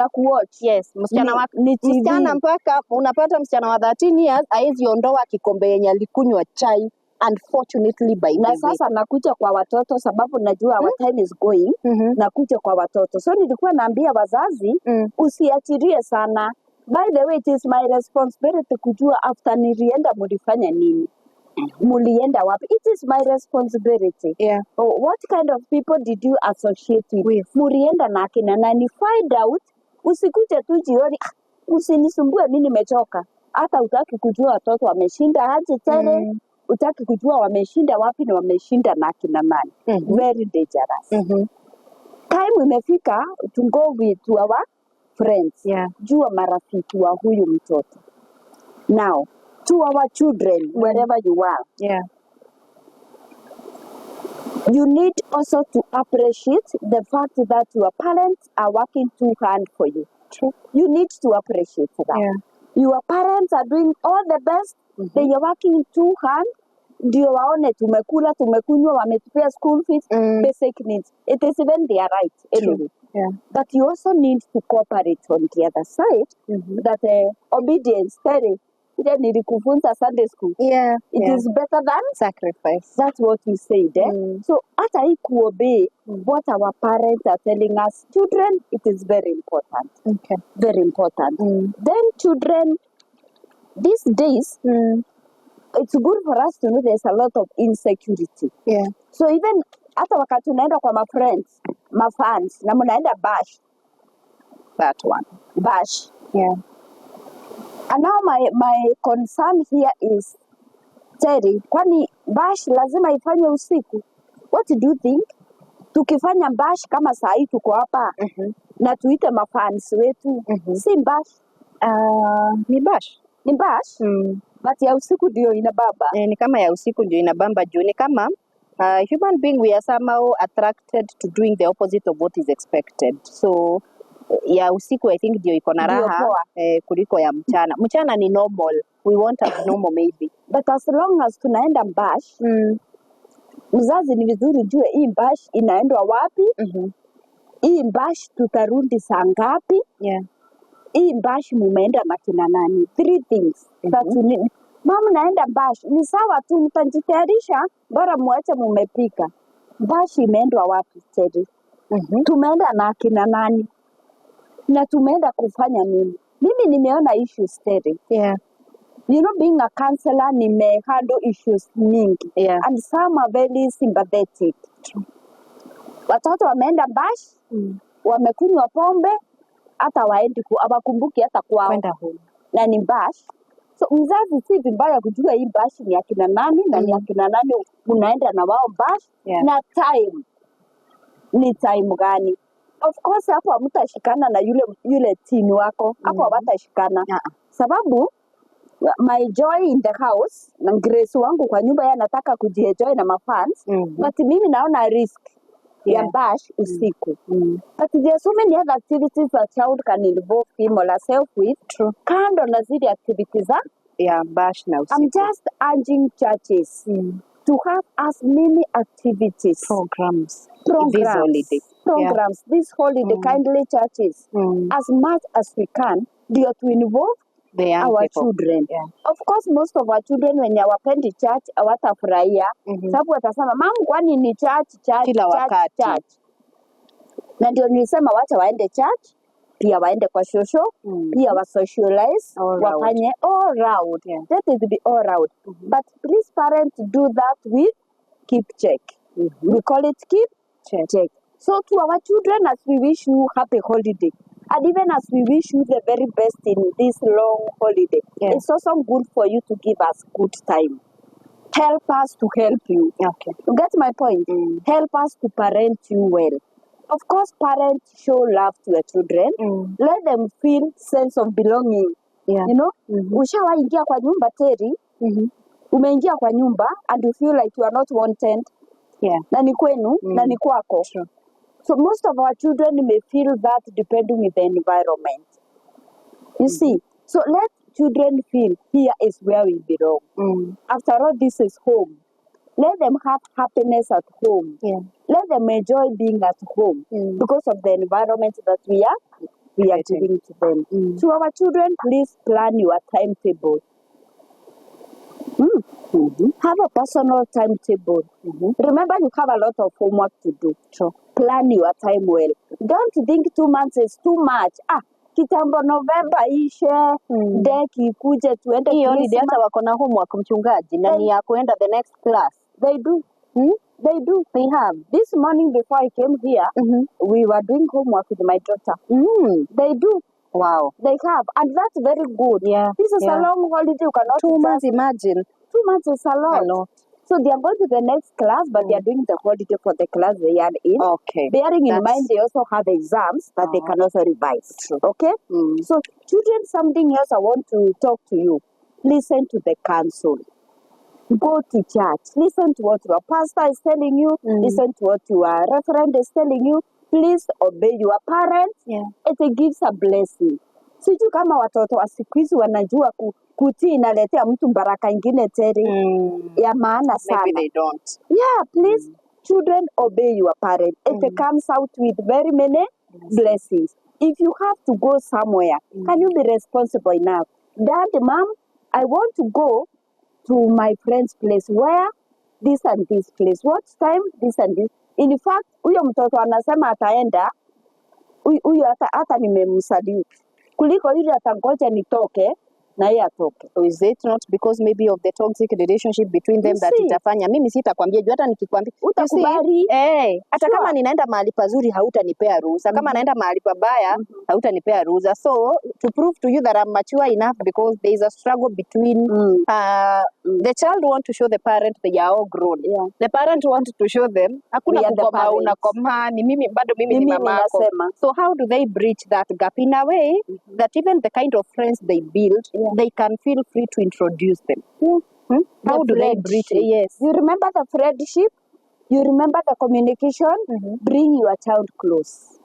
kuwatch. Yes, msichana mpaka unapata msichana wa 13 years haizi ondoa kikombe yenye alikunywa chai. Unfortunately by na sasa nakuja kwa watoto sababu najua our time is going. Nakuja kwa watoto. So nilikuwa naambia wazazi usiachirie sana. By the way, it is my responsibility kujua after nilienda mulifanya nini. Mulienda wapi? It is my responsibility. Yeah. What kind of people did you associate with? Mulienda na akina nani? Find out. Usikuje tu jioni usinisumbue mimi nimechoka. Hata utaki kujua watoto wameshinda aje tele. Utaki kujua wameshinda wapi na wameshinda na akina nani. Very dangerous. Time imefika to go with our friends. Jua marafiki wa huyu mtoto. Now, to our children, wherever you are. You need also to appreciate the fact that your parents are working too hard for you. True. You need to appreciate that. Your parents are doing all the best. They are working too hard. Ndio waone tumekula, tumekunywa, wametupea school fees, basic needs. It is even their right. Anyway. But you also need to cooperate on the other side. That obedience, ile nilikufunza Sunday school. It is better than sacrifice. That's what we said. So hata hii kuobey what our parents are telling us, children, it is very important. Okay. Very important. Then children, these days, it's good for us to know there's a lot of insecurity. So even hata wakati unaenda kwa my friends, my fans, na mnaenda bash. That one. Bash. And now my concern here is, Terry, kwani bash lazima ifanye usiku? What do you think? Tukifanya bash kama saa hii tuko hapa na tuite mafans wetu, si bash? Ni bash. Ni bash? But ya usiku ndio inabamba. Ni kama ya usiku ndio inabamba juu ni kama human being we are somehow attracted to doing the opposite of what is expected. So ya usiku I think ndio iko na raha kuliko ya mchana. Mchana ni normal. We want abnormal maybe. But as long as tunaenda bash, mzazi ni vizuri jue hii bash inaendwa wapi? Hii bash tutarudi saa ngapi? Hii bash mumeenda na kina nani? 3 things. Mama naenda bash, ni sawa tu mtajitayarisha, bora muache mumepika. Bash imeendwa wapi Teddy? Tumeenda na kina nani? Na tumeenda kufanya nini? Mimi nimeona issues Teddy. You know, being a counselor, handle issues mingi. And some are very sympathetic. Watoto wameenda bash, wamekunywa pombe, hata waendi hawakumbuki hata kwao. Na ni bash. So mzazi si vibaya kujua hii bash ni akina nani na ni akina nani unaenda na wao bash na time. Ni time gani? Of course hapo hamtashikana na yule team wako. Hapo hawatashikana. Sababu my joy in the house na Grace wangu kwa nyumba yeye anataka kujienjoy na mafans. But mimi naona risk ya bash usiku. But there are so many other activities a child can involve him or herself with. Kando na zile activities bash na usiku. I'm just urging churches to have as many activities. Programs. This holiday. This holiday, kindly churches. As much as we can, to involve our children. Of course, most of our children when you attend the church, watafurahia. Sababu watasema, "Mama, kwani ni church?" Kila wakati. Na ndio nilisema wacha waende church, pia waende kwa social, pia wa socialize, wafanye all round. Let it be all round. But please parents do that with keep check. We call it keep check. So to our children, as we wish you happy holiday, and even as we wish you the very best in this long holiday, it's also good for you to give us good time. Help us to help you. Okay. You get my point? Help us to parent you well. Of course, parents show love to their children. Let them feel sense of belonging. You know? Ushawaingia kwa nyumba Terry, umeingia kwa nyumba and you feel like you are not wanted. Na ni kwenu, na ni kwako. So most of our children may feel that depending on the environment. You see? So let children feel here is where we belong. After all, this is home. Let them have happiness at home. Let them enjoy being at home because of the environment that we are giving to them. To our children, please plan your timetable. Have a personal timetable. Remember, you have a lot of homework to do. Plan your time well. Don't think 2 months is too much. Kitambo November ishe, deki ikuje tuende hiyo ni hata wako na homework mchungaji na ni ya kuenda the next class. They do. They have. This morning before I came here, we were doing homework with my daughter. They do. Wow. They have. And that's very good. This is a long holiday. You cannot 2 months, imagine. 2 months is a lot. So they are going to the next class, but they are doing the holiday for the class they are in. Okay. Bearing in mind, they also have exams that they can also revise. Okay? So children, something else I want to talk to you. Listen to the counsel. Go to church. Listen to what your pastor is telling you. Listen to what your reverend is telling you. Please obey your parents. It gives a blessing. Sijui kama watoto wa siku hizi wanajua kutii inaletea mtu baraka ingine Terry ya maana sana. Maybe they don't. Please, children, obey your parents. It comes out with very many blessings. If you have to go somewhere, can you be responsible enough? Dad, Mom, I want to go to my friend's place. Where? This and this place. What time? This and this. In fact, huyo mtoto anasema ataenda, huyo hata nimemsalute. Kuliko yule atangoja nitoke na yeye atoke. Is it not because maybe of the toxic relationship between them that itafanya? Mimi sitakwambia juu hata nikikwambia utakubali. Hata kama ninaenda mahali pazuri hautanipea ruhusa. Kama naenda mahali pabaya hautanipea ruhusa. So to prove to you that I'm mature enough, because there is a struggle between the child want to show the parent they are all grown. The parent want to show them hakuna kukoma unakoma ni mimi bado mimi ni mamako. So how do they bridge that gap in a way that even the kind of friends they build, they can feel free to introduce them? How do they bridge? Yes. You remember the friendship? You remember the communication? Bring your child close.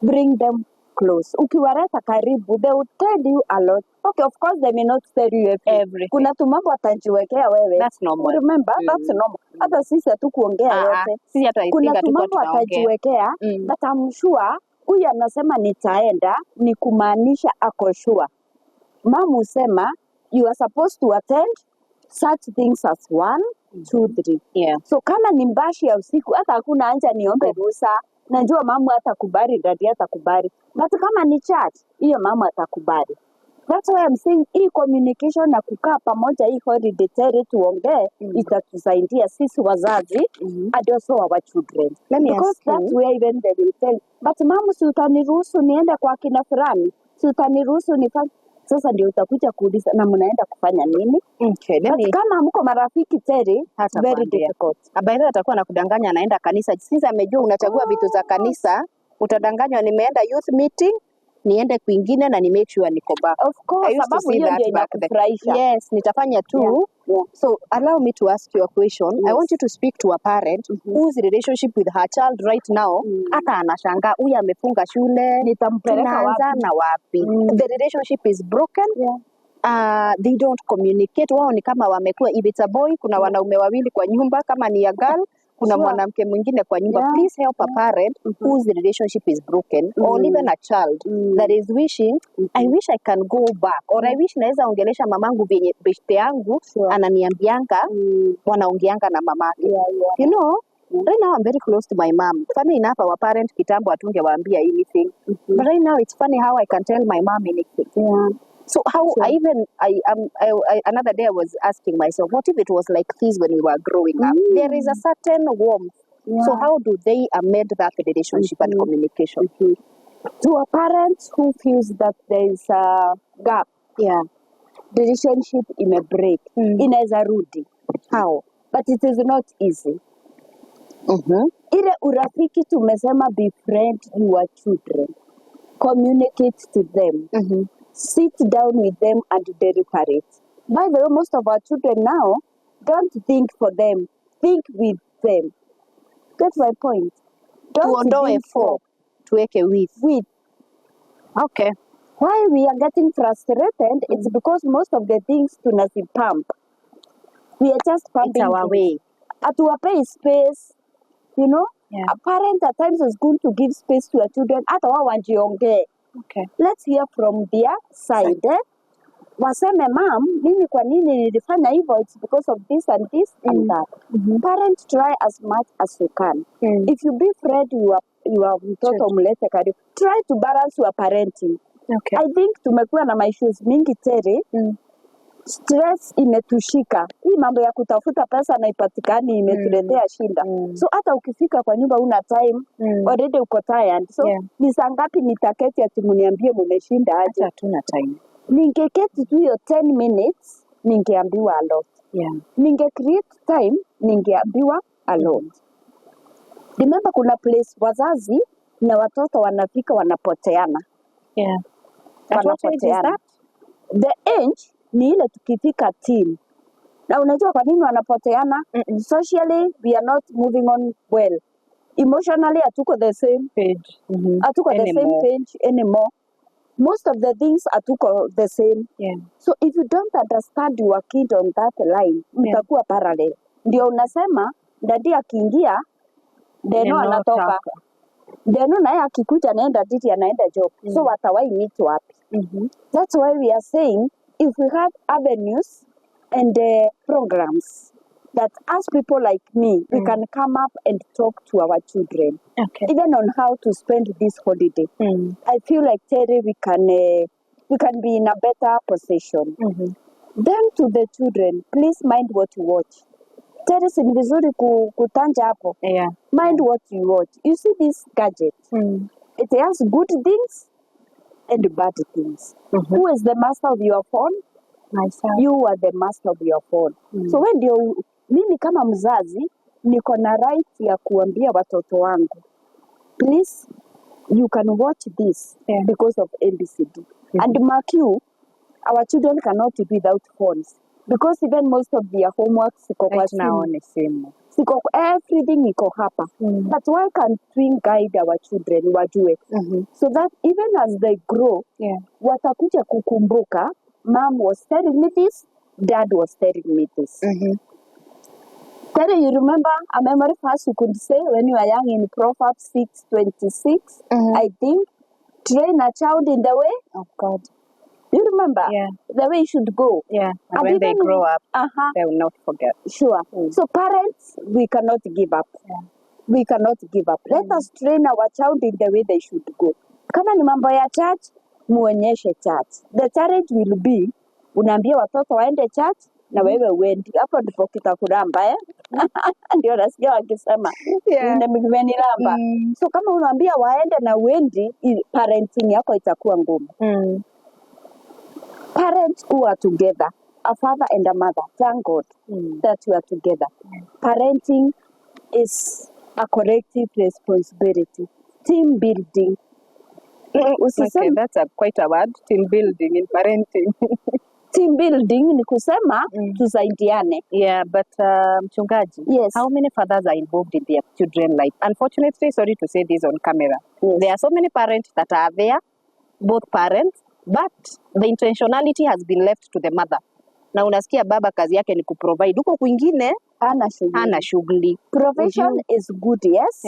Bring them close. Ukiwaleta karibu, they will tell you a lot. Okay, of course, they may not tell you everything. Kuna tumambo atajiwekea wewe. That's normal. Remember, that's normal. Hata sisi hatukuongea yote. Sisi hata kuna tumambo atajiwekea, but I'm sure, huyu anasema nitaenda, ni kumaanisha ako sure. Mom usema, you are supposed to attend such things as 1, 2, 3. So kama ni mbashi ya usiku, hata hakuna anja niombe ruhusa. Najua mama atakubali, dadi atakubali. But kama ni chat, hiyo mama atakubali. That's why I'm saying hii communication na kukaa pamoja hii holiday Terry tuongee itatusaidia sisi wazazi and also our children. Because that's where even they will tell, but mama si utaniruhusu niende kwa kina fulani, si utaniruhusu nifanye. Sasa ndio utakuja kuuliza na mnaenda kufanya nini? But kama mko marafiki Terry, it's very difficult. Abaida atakuwa anakudanganya anaenda kanisa. Since amejua unachagua vitu za kanisa, utadanganywa nimeenda youth meeting, niende kwingine na ni make sure niko back. Of course, sababu hiyo ndio inakufurahisha. Yes, nitafanya tu. So allow me to ask you a question. I want you to speak to a parent whose relationship with her child right now hata anashangaa huyu amefunga shule, nitampeleka wapi? The relationship is broken. They don't communicate. Wao ni kama wamekuwa, if it's a boy kuna wanaume wawili kwa nyumba, kama ni a girl kuna mwanamke mwingine kwa nyumba. Please help a parent whose relationship is broken, or even a child that is wishing, I wish I can go back, or I wish naweza ongelesha mamangu venye beshte yangu ananiambianga wanaongeanga na mamake. You know, Right now I'm very close to my mom. Funny enough, our parent kitambo hatungewaambia anything. But right now it's funny how I can tell my mom anything. Yeah. So how Sure. another day I was asking myself, what if it was like this when we were growing up? There is a certain warmth. So Yeah. how do they amend that relationship and communication? To a parent who feels that there is a gap, Yeah. the relationship in a break, inaweza rudi. How? But it is not easy. Ile urafiki tumesema befriend your children. Communicate to them. Sit down with them and deliberate. By the way, most of our children now don't think for them, think with them. That's my point. Don't Tuondoe think for, tuweke with. Okay. Why we are getting frustrated, it's because most of the things tunazipump. We are just pumping. It's our way. Atuwapei space, you know? Yeah. A parent at times is good to give space to your children. Hata wao wajiongee. Okay. Let's hear from their side. Waseme, mom, mimi kwa nini nilifanya hivyo? It's because of this and this and that. Parents, try as much as you can. If you befriend your mtoto mlete karibu, try to balance your parenting. Okay. I think tumekuwa na issues mingi Terry. Stress imetushika. Hii mambo ya kutafuta pesa na ipatikani imetuletea shida. So hata ukifika kwa nyumba una time, already uko tired. So ni saa ngapi nitaketi ati mniambie mmeshinda aje? Hata hatuna time. Ningeketi tu hiyo 10 minutes, ningeambiwa a lot. Ninge create time, ningeambiwa a lot. Remember kuna place wazazi na watoto wanafika wanapoteana. Yeah. At what age is that? The age ni ile tukifika teen. Na unajua kwa nini wanapoteana? Socially, we are not moving on well. Emotionally, hatuko the same page. Hatuko the same page anymore. Most of the things hatuko the same. Yeah. So if you don't understand your kid on that line, mtakuwa parallel. Ndio unasema, dadi akiingia, deno anatoka. Deno naye akikuja anaenda diti anaenda job. So watawai meet wapi? That's why we are saying, if we have avenues and programs that as people like me, we can come up and talk to our children, even on how to spend this holiday. I feel like Terry, we can be in a better position. Then to the children, please mind what you watch. Terry, si vizuri kutanja hapo. Mind what you watch. You see this gadget. It has good things and bad things. Who is the master of your phone? Myself. You are the master of your phone. So when ndio mimi kama mzazi niko na right ya kuambia watoto wangu, please you can watch this because of ABCD. And mark you, our children cannot be without phones because even most of their homework siko kwa simu. Siko everything iko hapa. That's why can we guide our children wajue. So that even as they grow, watakuja kukumbuka, mom was telling me this, dad was telling me this. Then you remember a memory verse you could say when you were young in Proverbs 6:26, I think, train a child in the way of God. You remember? The way you should go. And when they grow up, they will not forget. Sure. So parents, we cannot give up. We cannot give up. Let us train our child in the way they should go. Kama ni mambo ya church, muonyeshe church. The challenge will be, unaambia watoto waende church, na wewe uendi. Hapo ndipo kitakuramba ndio nasikia wakisema imeniramba. So kama unaambia waende na uendi, parenting yako itakuwa ngumu. Parents who are together, a father and a mother, thank God that we are together. Parenting is a collective responsibility. Team building. Okay, that's quite a word. Team building in parenting. Team building ni kusema tusaidiane. Yeah, but mchungaji, how many fathers are involved in their children's life? Unfortunately, sorry to say this on camera, there are so many parents that are there, both parents, but the intentionality has been left to the mother. Na unasikia baba kazi yake ni kuprovide. Huko kwingine hana shughuli. Provision is good, yes.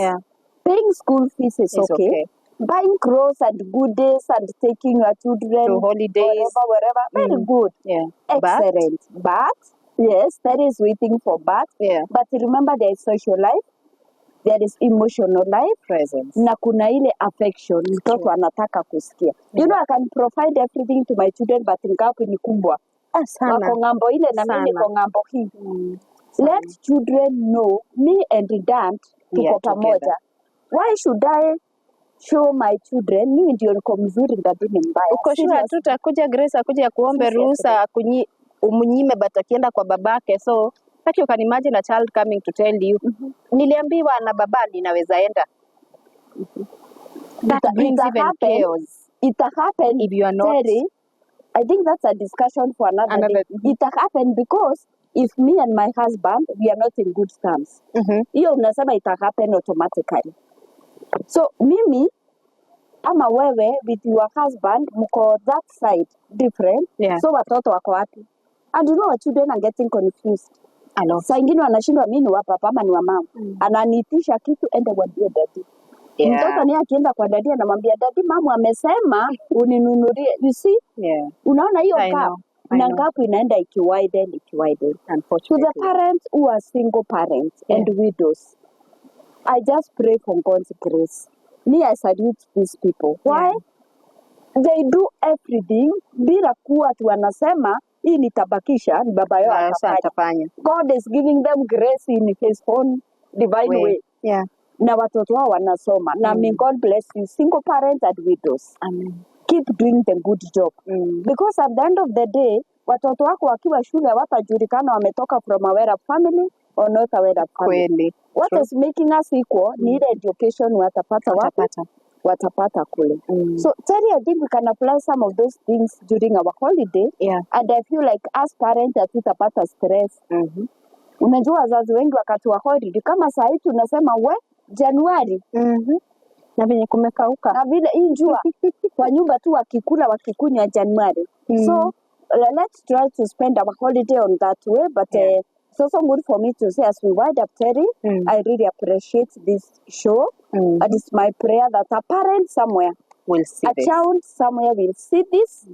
Paying school fees is okay. Buying clothes and goodies and taking your children to holidays, wherever, very good. Excellent. But yes, that is waiting for but. But remember there is social life, there is emotional life Presence. na kuna ile affection mtoto anataka kusikia. You know, I can provide everything to my children but ngapi ni kubwa. Sana. Wako ngambo ile na mimi niko ngambo hii. Let children know me and dad tuko pamoja. Why should I show my children mimi ndio niko mzuri dadi ni mbaya? Uko sure tutakuja Grace akuja kuombe ruhusa umnyime but akienda kwa babake. So like you can imagine a child coming to tell you niliambiwa na baba ninaweza enda. That brings even chaos. It happen if you are not. Terry, I think that's a discussion for another day. It happen because if me and my husband we are not in good terms. Hiyo unasema it happen automatically. So mimi ama wewe with your husband mko that side different. So watoto wako wapi? And you know our children are getting confused. Saa ingine wanashindwa mimi ni wa papa ama ni wa mama. Ananiitisha kitu ende waambie daddy. Mtoto ni akienda kwa daddy anamwambia daddy mama amesema uninunulie. You see? Unaona hiyo gap? Na gap inaenda ikiwiden. To the parents who are single parents and widows, I just pray for God's grace. Me, I salute these people. Why? They do everything bila kuwa tu wanasema hii nitabakisha ni baba yao atafanya. God is giving them grace in his own divine way. Na watoto wao wanasoma. Na may God bless you single parents and widows. Amen. Keep doing the good job. Because at the end of the day, watoto wako wakiwa shule watajulikana wametoka from a well-up family or not a well-up family. What is making us equal ni ile education watapata kule. So Terry, I think we can apply some of those things during our holiday. And I feel like as parents hatutapata stress. Unajua wazazi wengi wakati wa holiday kama saa hii tunasema Januari. Na venye kumekauka. Na vile hii jua kwa nyumba tu wakikunywa Januari. So let's try to spend our holiday on that way, but it's also good for me to say as we wind up Terry, I really appreciate this show. And it's my prayer that a parent somewhere will see a child somewhere will see this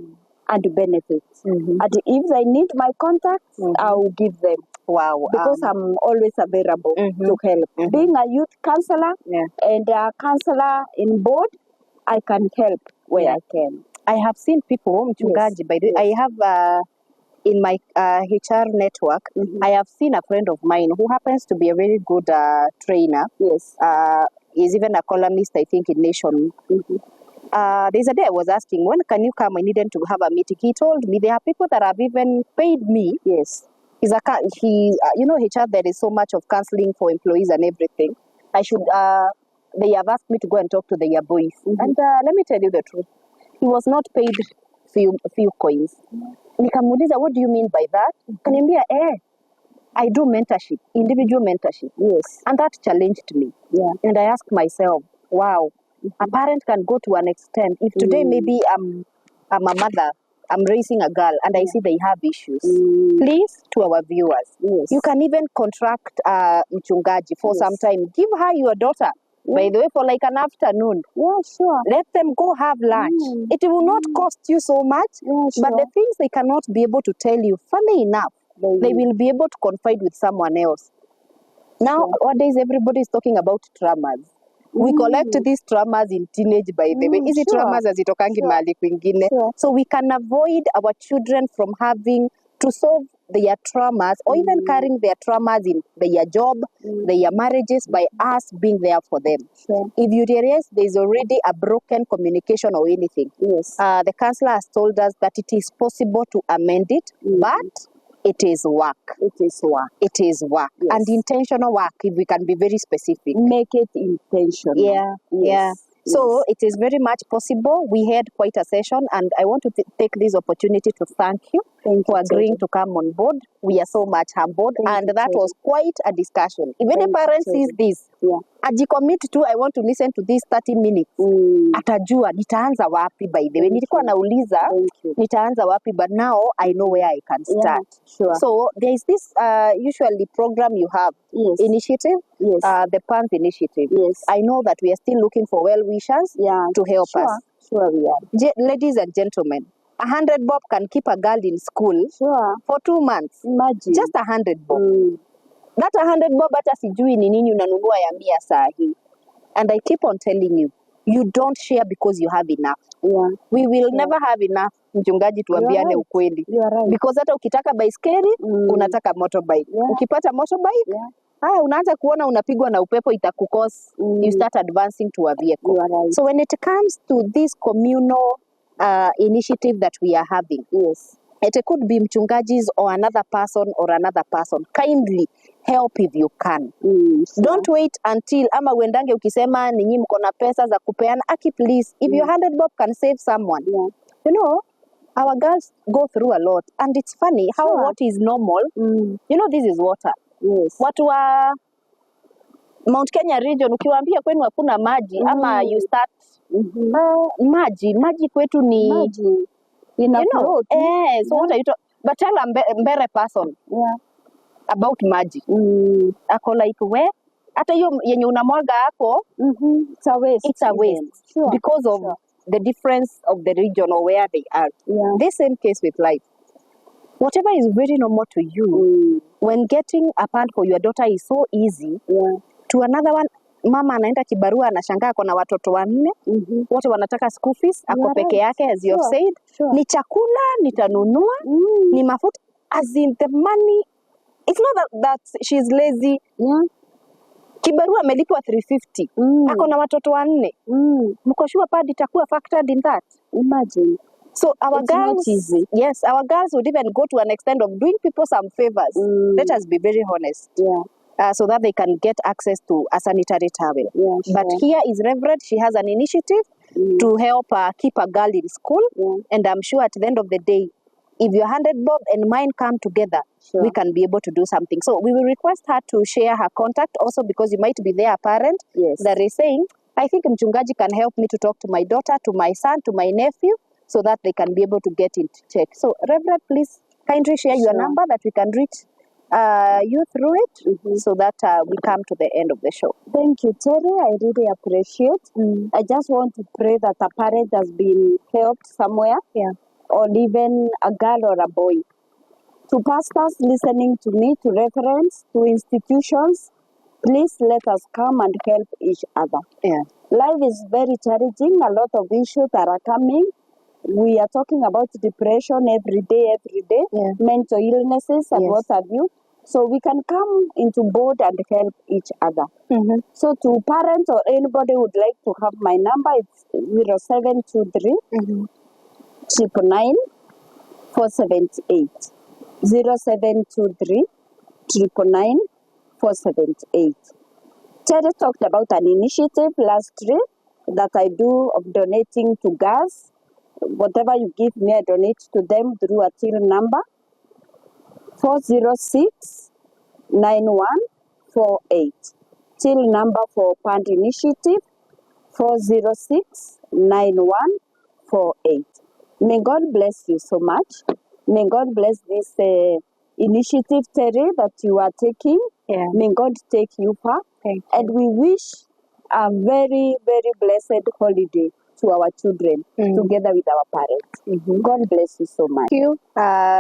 and benefit. And if they need my contacts, I will give them. Wow. Because I'm always available to help. Being a youth counselor and a counselor in board, I can help where I can. I have seen people, mchungaji, by the way, I have in my HR network, I have seen a friend of mine who happens to be a very good trainer. He's even a columnist, I think, in Nation. There's a day I was asking, when can you come? I needed to have a meeting. He told me there are people that have even paid me. He's you know, HR, there is so much of counseling for employees and everything. I should, they have asked me to go and talk to their boys. And let me tell you the truth. He was not paid few coins. Nikamuuliza, what do you mean by that? Kaniambia, I do mentorship, individual mentorship. And that challenged me. And I asked myself, wow, a parent can go to an extent. If today maybe I'm a mother, I'm raising a girl and I see they have issues. Please, to our viewers, you can even contract mchungaji for some time. Give her your daughter. By the way, for like an afternoon. Let them go have lunch. It will not cost you so much, but the things they cannot be able to tell you, funny enough, they will be able to confide with someone else. Now, nowadays, everybody is talking about traumas. We collect these traumas in teenage, by the way. Hizi traumas hazitokangi mahali kwingine. So we can avoid our children from having to solve their traumas or even carrying their traumas in their job, their marriages by us being there for them. If you realize there's already a broken communication or anything, the counselor has told us that it is possible to amend it, but it is work. It is work. And intentional work, if we can be very specific. Make it intentional. So it is very much possible. We had quite a session and I want to take this opportunity to thank you for agreeing to come on board. We are so much humbled and that was quite a discussion. Even a parent sees this, ajicommit to, I want to listen to this 30 minutes. Atajua, nitaanza wapi by the way. Nilikuwa nauliza, nitaanza wapi, but now I know where I can start. So there is this usually program you have, initiative, the PANT initiative. I know that we are still looking for well-wishers to help us. We are. Ladies and gentlemen, 100 bob can keep a girl in school for 2 months. Imagine. Just 100 bob. That 100 bob hata sijui ni nini unanunua ya 100 saa hii. And I keep on telling you, you don't share because you have enough. Yeah. We will never have enough, mchungaji, tuambiane right. ukweli. You are right. Because hata ukitaka baiskeli, unataka motorbike. Yeah. Ukipata motorbike, unaanza kuona unapigwa na upepo, itakukose. You start advancing to a vehicle. You are right. So when it comes to this communal initiative that we are having, Yes. it could be mchungaji's or another person. Kindly help if you can. Sure. Don't wait until ama uendange ukisema ninyi mko na pesa za kupeana. Aki, please, if your 100 bob can save someone. Yeah. You know, our girls go through a lot, and it's funny how what is normal. You know, this is water. Yes. Watu wa Mount Kenya region ukiwaambia kwenu hakuna maji ama you start maji kwetu ni Maji. In a you know, float. so what are you but tell a mbere person about maji. Ako like, we hata hiyo yenye unamwaga hapo, It's a waste. it's a waste. Sure. Because of the difference of the region or where they are. Yeah. This same case with life. Whatever is very normal to you, when getting a pant for your daughter is so easy, to another one, mama anaenda kibarua anashangaa kuna watoto 4, wote wanataka school fees, ako peke yake, as you have said. Ni chakula, nitanunua, ni mafuta, as in the money. It's not that she's lazy. Kibarua amelipwa 350. Ako na watoto 4. Mko sure pad itakuwa factored in that? Imagine. So our It's girls, not easy. yes, our girls would even go to an extent of doing people some favors. Let us be very honest. So that they can get access to a sanitary towel. But here is Reverend. She has an initiative to help keep a girl in school. And I'm sure at the end of the day, if your 100 bob and mine come together, we can be able to do something. So we will request her to share her contact also, because you might be their parent that is saying, I think Mchungaji can help me to talk to my daughter, to my son, to my nephew, so that they can be able to get in check. So Reverend, please kindly share your number that we can reach you through it, so that we come to the end of the show. Thank you, Terry. I really appreciate. I just want to pray that a parent has been helped somewhere, or even a girl or a boy. To pastors listening to me, to referents, to institutions, please let us come and help each other. Life is very challenging. A lot of issues that are coming. We are talking about depression every day, mental illnesses and what have you. So we can come into board and help each other. So to parents or anybody who would like to have my number, it's 0723 999 478. 0723 999 478. Terry talked about an initiative last year that I do of donating to girls. Whatever you give me, I donate to them through a till number 406 9148. Till number for Pand Initiative 406 9148. May God bless you so much. May God bless this initiative, Terry, that you are taking. May God take you far. And we wish a very, very blessed holiday to our children, together with our parents. God bless you so much. Thank you.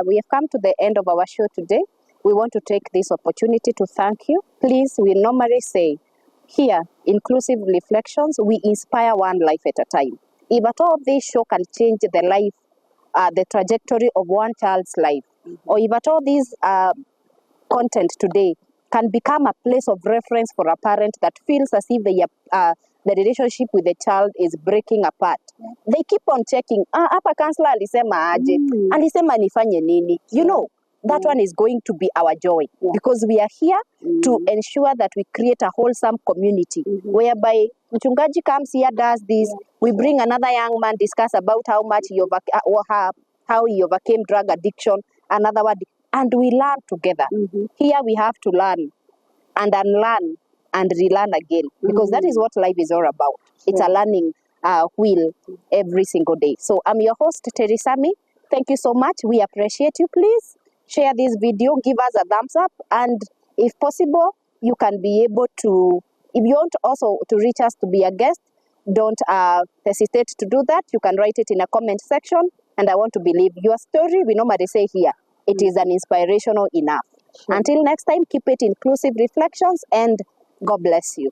We have come to the end of our show today. We want to take this opportunity to thank you. Please, we normally say, here, Inclusive Reflections, we inspire one life at a time. If at all this show can change the life, the trajectory of one child's life, or if at all this content today can become a place of reference for a parent that feels as if the relationship with the child is breaking apart. They keep on checking, hapa counselor alisema aje, alisema nifanye nini. You know, that one is going to be our joy, because we are here to ensure that we create a wholesome community, whereby Mchungaji comes here, does this, we bring another young man, discuss about how much he how he overcame drug addiction, another one, and we learn together. Here we have to learn and unlearn and relearn again, because that is what life is all about. It's a learning wheel every single day. So I'm your host, Terry Samy. Thank you so much. We appreciate you. Please share this video, give us a thumbs up, and if possible, you can be able to, if you want also to reach us to be a guest, don't hesitate to do that. You can write it in a comment section, and I want to believe your story, we normally say here, it is an inspirational enough. Sure. Until next time, keep it inclusive reflections, and God bless you.